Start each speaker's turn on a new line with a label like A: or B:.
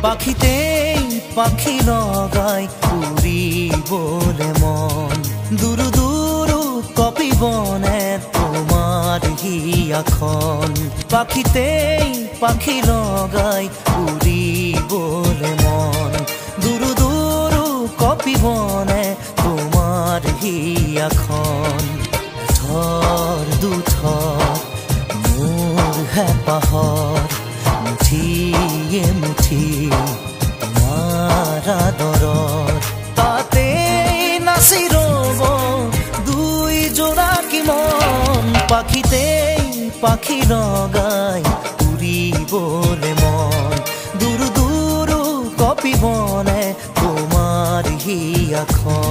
A: পাখিতেই পাখি লগাই উড়িবলে মন দুরু দুরু কপিবনে তোমার হিয়াখন পাখিতেই পাখি লগাই উড়িবলে মন দুরু দুরু কপিবনে তোমার হিয়াখন থর দুথর মোৰ হেঁপাহৰ মুঠিয়ে মুঠি তোমাৰ আদৰত তাতে নাচি ৰ'ব দুই জোনাকী মন পাখিতেই পাখি লগাই উৰিবলে মন দুৰু দুৰু কপিবনে তোমাৰ হিয়াখন